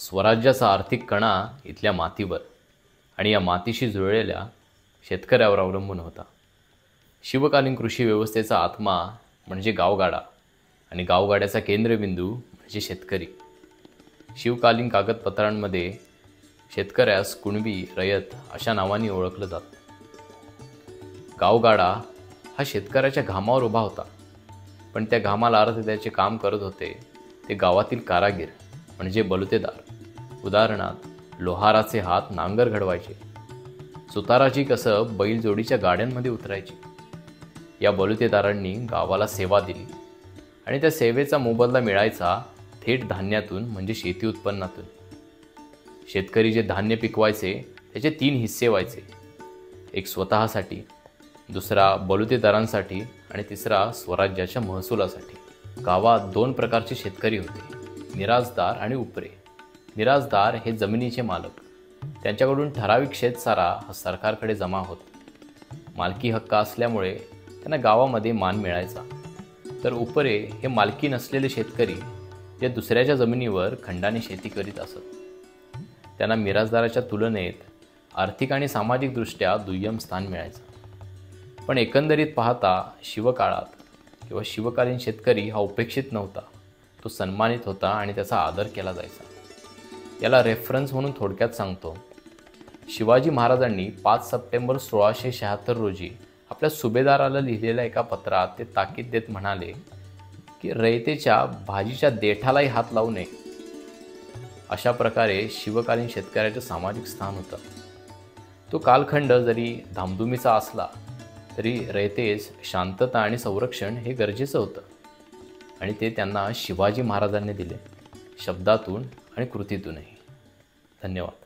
स्वराज्याचा आर्थिक कणा इथल्या मातीवर आणि या मातीशी जुळलेल्या शेतकऱ्यावर अवलंबून होता. शिवकालीन कृषी व्यवस्थेचा आत्मा म्हणजे गावगाडा आणि गावगाड्याचा केंद्रबिंदू म्हणजे शेतकरी. शिवकालीन कागदपत्रांमध्ये शेतकऱ्यास कुणबी, रयत अशा नावांनी ओळखलं जातं. गावगाडा हा शेतकऱ्याच्या घामावर उभा होता, पण त्या घामाला अर्थ द्यायचे काम करत होते ते गावातील कारागीर म्हणजे बलुतेदार. उदाहरणार्थ लोहाराचे हात नांगर घडवायचे, सुताराची कसं बैलजोडीच्या गाड्यांमध्ये उतरायची. या बलुतेदारांनी गावाला सेवा दिली आणि त्या सेवेचा मोबदला मिळायचा थेट धान्यातून म्हणजे शेती उत्पन्नातून. शेतकरी जे धान्य पिकवायचे त्याचे 3 हिस्से व्हायचे, एक स्वतःसाठी, दुसरा बलुतेदारांसाठी आणि तिसरा स्वराज्याच्या महसुलासाठी. गावात 2 प्रकारचे शेतकरी होते, मिराजदार आणि उपरे. मिराजदार हे जमिनीचे मालक, त्यांच्याकडून ठराविक शेतसारा हा सरकारकडे जमा होत. मालकी हक्क असल्यामुळे त्यांना गावामध्ये मान मिळायचा. तर उपरे हे मालकी नसलेले शेतकरी जे दुसऱ्याच्या जमिनीवर खंडाने शेती करीत असत. त्यांना मिराजदाराच्या तुलनेत आर्थिक आणि सामाजिकदृष्ट्या दुय्यम स्थान मिळायचं. पण एकंदरीत पाहता शिवकाळात किंवा शिवकालीन शेतकरी हा उपेक्षित नव्हता, तो सन्मानित होता आणि त्याचा आदर केला जायचा. याला रेफरन्स म्हणून थोडक्यात सांगतो. शिवाजी महाराजांनी 5 सप्टेंबर 1676 रोजी आपल्या सुभेदाराला लिहिलेल्या एका पत्रात ते ताकीद देत म्हणाले की रयतेच्या भाजीच्या देठालाही हात लावू नये. अशा प्रकारे शिवकालीन शेतकऱ्याचे सामाजिक स्थान होतं. तो कालखंड जरी धामधुमीचा असला तरी रयतेस शांतता आणि संरक्षण हे गरजेचं होतं आणि ते त्यांना शिवाजी महाराजांनी दिले, शब्दातून आणि कृतीतूनही. धन्यवाद.